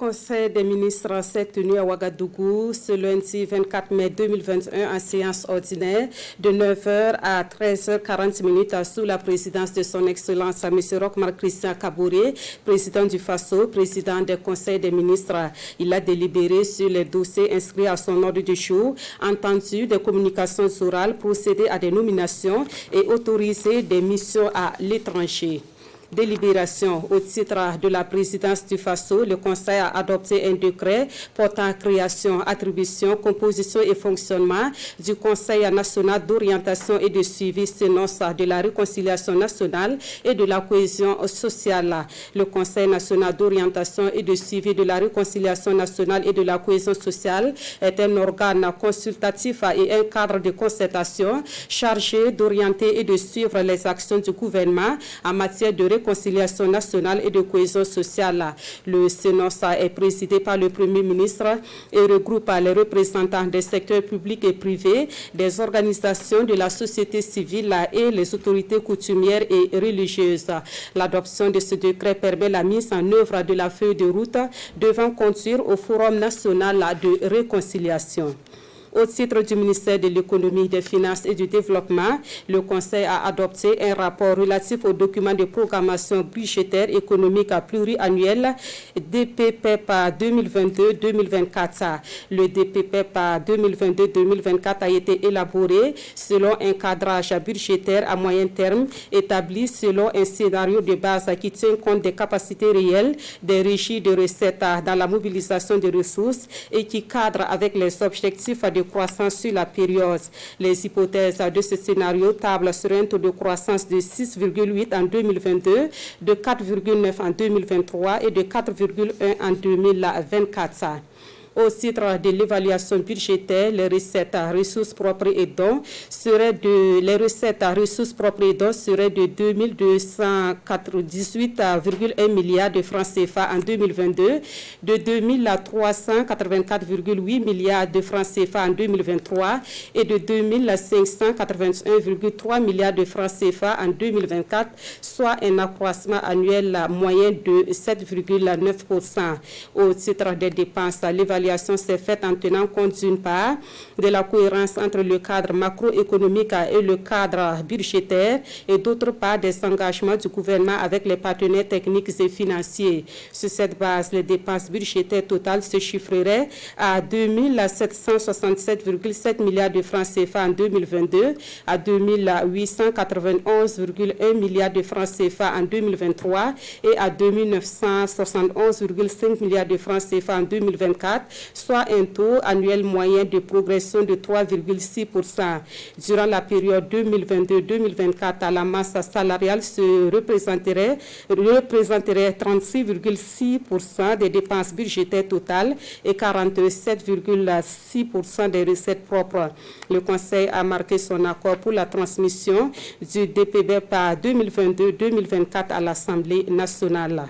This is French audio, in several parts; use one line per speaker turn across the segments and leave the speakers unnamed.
Conseil des ministres s'est tenu à Ouagadougou ce lundi 24 mai 2021 en séance ordinaire de 9h à 13h40 sous la présidence de son Excellence M. Roch-Marc Christian Kaboré, président du FASO, président du Conseil des ministres. Il a délibéré sur les dossiers inscrits à son ordre du jour, entendu des communications orales, procédé à des nominations et autorisé des missions à l'étranger. Délibération. Au titre de la présidence du FASO, le Conseil a adopté un décret portant création, attribution, composition et fonctionnement du Conseil national d'orientation et de suivi de la réconciliation nationale et de la cohésion sociale. Le Conseil national d'orientation et de suivi de la réconciliation nationale et de la cohésion sociale est un organe consultatif et un cadre de concertation chargé d'orienter et de suivre les actions du gouvernement en matière de réconciliation nationale et de cohésion sociale. Le CNOSA est présidé par le Premier ministre et regroupe les représentants des secteurs publics et privés, des organisations de la société civile et les autorités coutumières et religieuses. L'adoption de ce décret permet la mise en œuvre de la feuille de route devant conduire au Forum national de réconciliation. Au titre du ministère de l'Économie, des Finances et du Développement, le Conseil a adopté un rapport relatif aux documents de programmation budgétaire économique pluriannuel DPPEP 2022-2024. Le DPPEP 2022-2024 a été élaboré selon un cadrage budgétaire à moyen terme établi selon un scénario de base qui tient compte des capacités réelles des régies de recettes dans la mobilisation des ressources et qui cadre avec les objectifs de croissance sur la période. Les hypothèses de ce scénario tablent sur un taux de croissance de 6,8 en 2022, de 4,9 en 2023 et de 4,1 en 2024. Au titre de l'évaluation budgétaire, les recettes à ressources propres et dons seraient de 2218,1 milliards de francs CFA en 2022, de 2384,8 milliards de francs CFA en 2023 et de 2581,3 milliards de francs CFA en 2024, soit un accroissement annuel moyen de 7,9%. Au titre des dépenses, l'évaluation s'est faite en tenant compte d'une part de la cohérence entre le cadre macroéconomique et le cadre budgétaire et d'autre part des engagements du gouvernement avec les partenaires techniques et financiers. Sur cette base, les dépenses budgétaires totales se chiffreraient à 2767,7 milliards de francs CFA en 2022, à 2891,1 milliards de francs CFA en 2023 et à 2971,5 milliards de francs CFA en 2024, soit un taux annuel moyen de progression de 3,6%. Durant la période 2022-2024, la masse salariale représenterait 36,6% des dépenses budgétaires totales et 47,6% des recettes propres. Le Conseil a marqué son accord pour la transmission du DPBEP 2022-2024 à l'Assemblée nationale.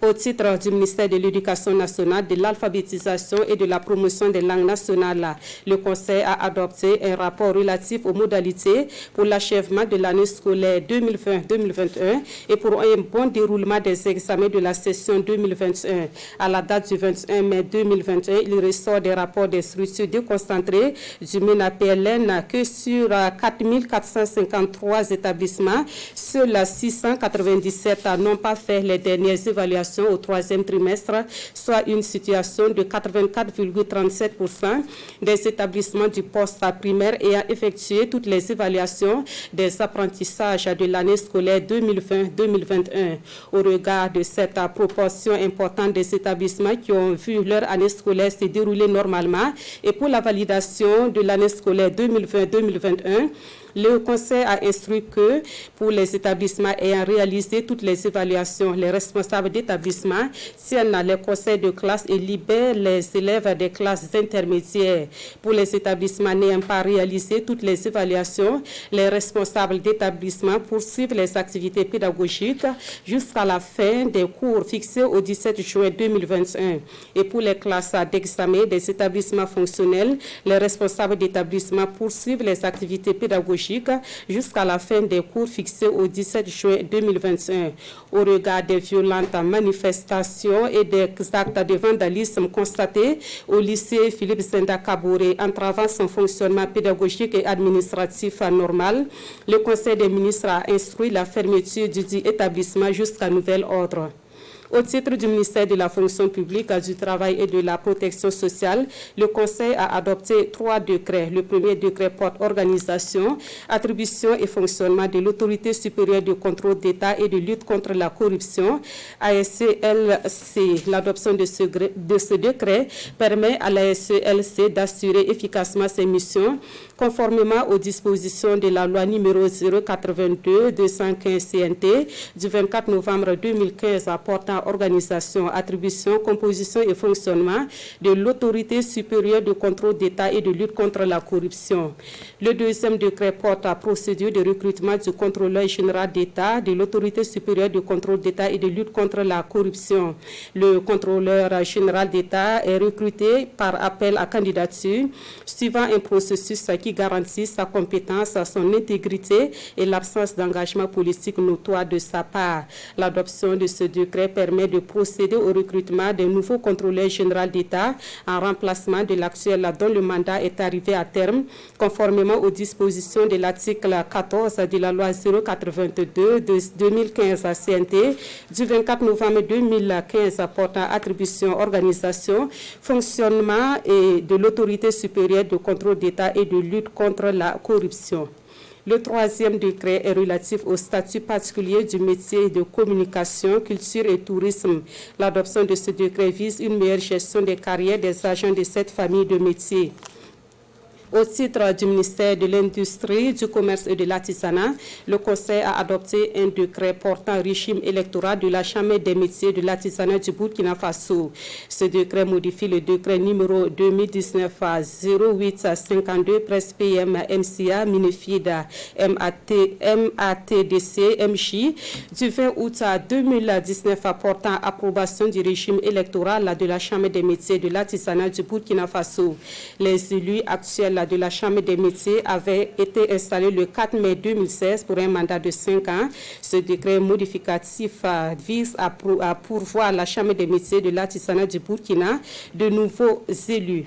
Au titre du ministère de l'Éducation nationale, de l'alphabétisation et de la promotion des langues nationales, le Conseil a adopté un rapport relatif aux modalités pour l'achèvement de l'année scolaire 2020-2021 et pour un bon déroulement des examens de la session 2021. À la date du 21 mai 2021, il ressort des rapports des structures déconcentrées du MENA-PLN que sur 4453 établissements, seuls 697 n'ont pas fait les dernières évaluations au troisième trimestre, soit une situation de 84,37% des établissements du poste primaire ayant effectué toutes les évaluations des apprentissages de l'année scolaire 2020-2021. Au regard de cette proportion importante des établissements qui ont vu leur année scolaire se dérouler normalement et pour la validation de l'année scolaire 2020-2021, le Conseil a instruit que pour les établissements ayant réalisé toutes les évaluations, les responsables d'établissement tiennent les conseils de classe et libèrent les élèves des classes intermédiaires. Pour les établissements n'ayant pas réalisé toutes les évaluations, les responsables d'établissement poursuivent les activités pédagogiques jusqu'à la fin des cours fixés au 17 juin 2021. Et pour les classes d'examen des établissements fonctionnels, les responsables d'établissement poursuivent les activités pédagogiques pédagogique jusqu'à la fin des cours fixés au 17 juin 2021. Au regard des violentes manifestations et des actes de vandalisme constatés au lycée Philippe Senda Kaboré entravant son fonctionnement pédagogique et administratif normal, le Conseil des ministres a instruit la fermeture du dit établissement jusqu'à nouvel ordre. Au titre du ministère de la fonction publique, du travail et de la protection sociale, le Conseil a adopté 3 décrets. Le premier décret porte organisation, attribution et fonctionnement de l'autorité supérieure de contrôle d'État et de lutte contre la corruption, ASCLC. L'adoption de ce décret permet à l'ASCLC d'assurer efficacement ses missions conformément aux dispositions de la loi numéro 082-215 CNT du 24 novembre 2015 apportant organisation, attribution, composition et fonctionnement de l'autorité supérieure de contrôle d'État et de lutte contre la corruption. Le deuxième décret porte la procédure de recrutement du contrôleur général d'État de l'autorité supérieure de contrôle d'État et de lutte contre la corruption. Le contrôleur général d'État est recruté par appel à candidature suivant un processus qui garantit sa compétence, son intégrité et l'absence d'engagement politique notoire de sa part. L'adoption de ce décret permet de procéder au recrutement d'un nouveau contrôleur général d'État en remplacement de l'actuel dont le mandat est arrivé à terme, conformément aux dispositions de l'article 14 de la loi 082 de 2015 à CNT du 24 novembre 2015 portant attribution, organisation, fonctionnement et de l'autorité supérieure de contrôle d'État et de lutte contre la corruption. Le troisième décret est relatif au statut particulier du métier de communication, culture et tourisme. L'adoption de ce décret vise une meilleure gestion des carrières des agents de cette famille de métiers. Au titre du ministère de l'Industrie, du Commerce et de l'Artisanat, le Conseil a adopté un décret portant régime électoral de la Chambre des métiers de l'artisanat du Burkina Faso. Ce décret modifie le décret numéro 2019-0852 Presse PM MCA Minifida MATDC MJ du 20 août 2019 portant approbation du régime électoral de la Chambre des métiers de l'artisanat du Burkina Faso. Les élus actuels de la Chambre des métiers avait été installé le 4 mai 2016 pour un mandat de 5 ans. Ce décret modificatif vise à pourvoir la Chambre des métiers de l'artisanat du Burkina de nouveaux élus.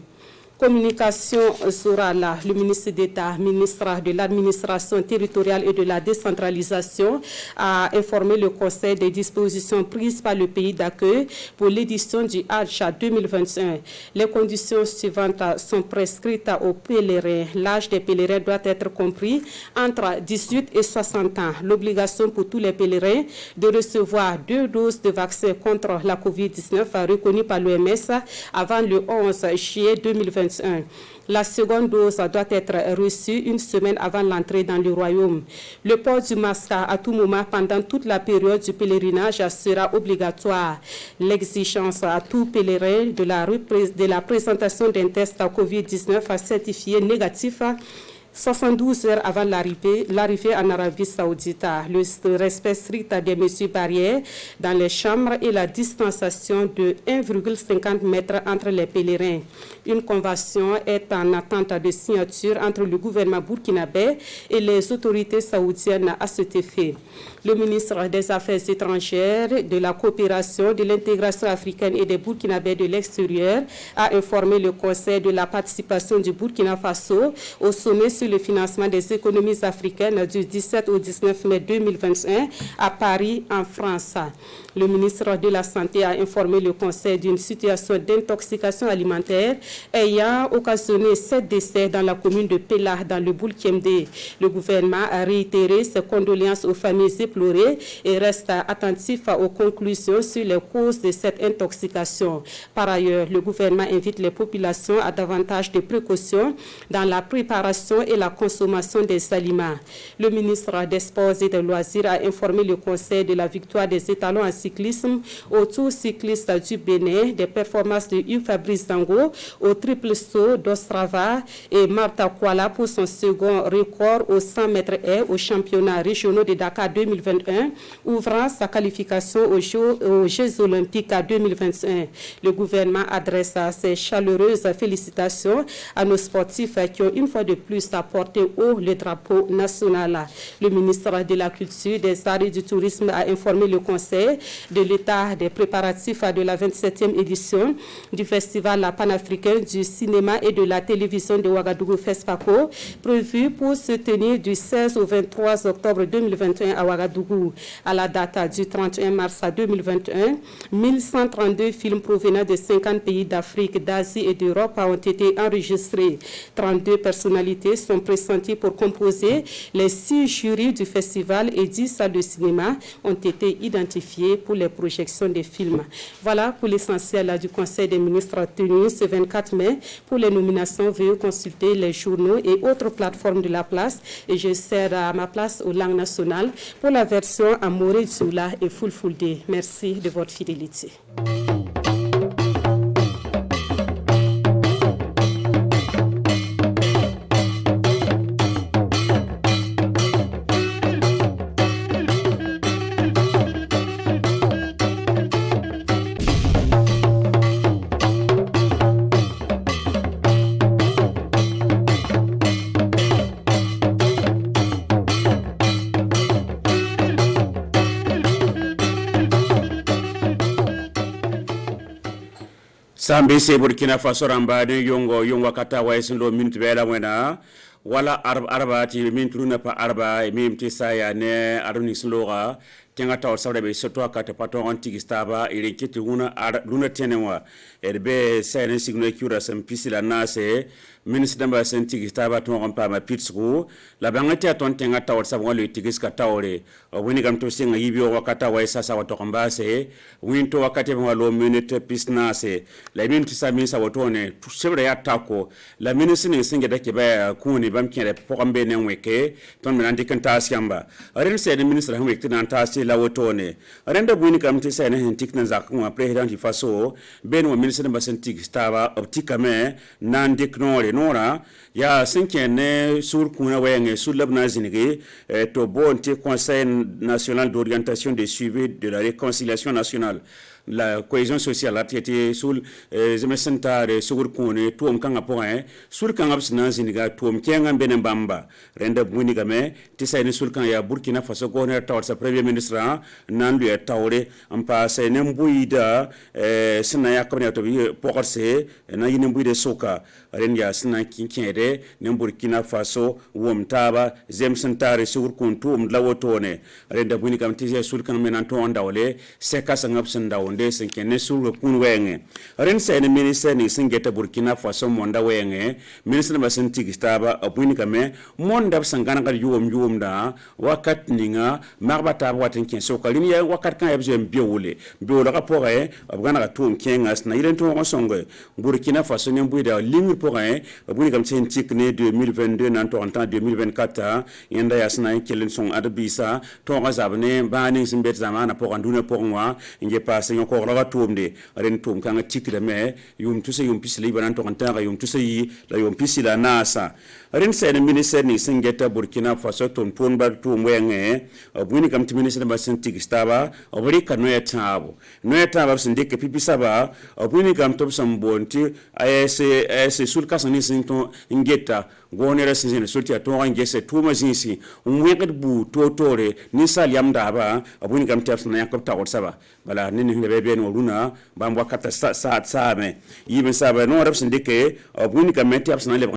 Communication sera là. Le ministre d'État, ministre de l'administration territoriale et de la décentralisation, a informé le Conseil des dispositions prises par le pays d'accueil pour l'édition du Hajj 2021. Les conditions suivantes sont prescrites aux pèlerins. L'âge des pèlerins doit être compris entre 18 et 60 ans. L'obligation pour tous les pèlerins de recevoir 2 doses de vaccin contre la COVID-19 reconnues par l'OMS avant le 11 juillet 2021. La seconde dose doit être reçue une semaine avant l'entrée dans le royaume. Le port du masque à tout moment pendant toute la période du pèlerinage sera obligatoire. L'exigence à tout pèlerin de la présentation d'un test à COVID-19 certifié négatif 72 heures avant l'arrivée en Arabie Saoudite, le respect strict des mesures barrières dans les chambres et la distanciation de 1,50 m entre les pèlerins. Une convention est en attente de signature entre le gouvernement burkinabé et les autorités saoudiennes à cet effet. Le ministre des Affaires étrangères, de la coopération, de l'intégration africaine et des Burkinabés de l'extérieur a informé le Conseil de la participation du Burkina Faso au sommet sur le financement des économies africaines du 17 au 19 mai 2021 à Paris, en France. Le ministre de la Santé a informé le Conseil d'une situation d'intoxication alimentaire ayant occasionné 7 décès dans la commune de Pela, dans le Boulkemde. Le gouvernement a réitéré ses condoléances aux familles éplorées et reste attentif aux conclusions sur les causes de cette intoxication. Par ailleurs, le gouvernement invite les populations à davantage de précautions dans la préparation et la consommation des aliments. Le ministre des Sports et des Loisirs a informé le Conseil de la victoire des étalons en cyclisme cyclisme, au Tour cycliste du Bénin, des performances de Hugues Fabrice Dango, au triple saut d'Ostrava et Martha Kuala pour son second record au 100 mètres haies aux championnats régionaux de Dakar 2021, ouvrant sa qualification aux Jeux olympiques à 2021. Le gouvernement adresse ses chaleureuses félicitations à nos sportifs qui ont une fois de plus apporté haut le drapeau national. Le ministre de la Culture, des Arts et du Tourisme a informé le Conseil de l'état des préparatifs de la 27e édition du Festival panafricain du cinéma et de la télévision de Ouagadougou FESPACO, prévu pour se tenir du 16 au 23 octobre 2021 à Ouagadougou. À la date du 31 mars 2021, 1132 films provenant de 50 pays d'Afrique, d'Asie et d'Europe ont été enregistrés. 32 personnalités sont pressenties pour composer les 6 jurys du festival et 10 salles de cinéma ont été identifiées pour les projections des films. Voilà pour l'essentiel du Conseil des ministres tenu ce 24 mai. Pour les nominations, veuillez consulter les journaux et autres plateformes de la place. Et je sers à ma place aux langues nationales pour la version à Moré Zula et Fulfulde. Merci de votre fidélité.
Sambi se Burkina Faso ramba de yongo kata wa isindo minute bela wena wala arba ti minute runa pa arba e mimti saya ne aruni slora tenga taw sawde be soto akata paton antigi staba ile kiti luna tenenwa erbe sayne signo cura sam pisila nase ministre d'amba sentigi staba ton rampa ma pitsku la bangati aton tenga taw sabon le tigis ka tawre woni gam to singa yibi wakata wa sasa wato kambase winto wakati wa lo minute pisnase la minute sa minsa watone tout sebre ya tako la ministre ne singa dake ba kuni bam kire pokambe ne weke ton menandi kanta siamba aren se de ministre han wekti nan tasi la wotone renda buni kam te sene hen tikna zakuma president di faso ben wa ministre de basentik staba optikame nan deknore nora ya sinkene sur kuna wenge sur labna zinigi to bonte conseil national d'orientation de suivi de la réconciliation nationale la cohésion sociale a été sul zemesentare sugur kone tuom kanga point sul kanga absna ziniga tuom kenga benen bamba renda buni game tisayni sul kanga ya Burkina Faso gouverneur tawar sa premier ministre nan lui tawre ampa sayne mbuida sina yakone to bi pokorse na yine mbuide soka ren ya sina kinkede ne Burkina Faso womtaba zemesentare sugur kon tuom lawotone renda buni game tise sul kanga menan to ndawle seka sangapsen daw de senkene sur kun wenge ren sene ministre ni singeta Burkina Faso monda wenge ministre ba sentigi staba apuni kame monda sangana kal yuom da wakat ninga marbata watin ken so kalini ya wakat kan yabje biole ka pore abgana ka tum kenga na iren to ngosongo Burkina Faso ne mbuida limi pore apuni kam sentik ne 2022 nan to en temps 2024 yenda yasna kelen son adbisa to ngazabne bani simbet zamana pore ndune porwa nge passe ko la tumde ren tum kanga tikida me yum tuse yum pisli banan to kanta yum tuse yi la yum pisila nasa ren sen ministre ni singeta Burkina Faso ton ba tum wenge buni kam ti ministre ba sentik staba obri ka noyetabo sindike pipisaba buni kam to sambonti ayese sul kasani sinto ngeta gonera sinzene sulti atonga ngese tuma zinsi umweket bu totore ni sal yamda ba buni kam tafsna yakop tawol saba bala nini ngebe ben woluna bamba kata sa me yibe saba no rap sindike buni kam meti absna le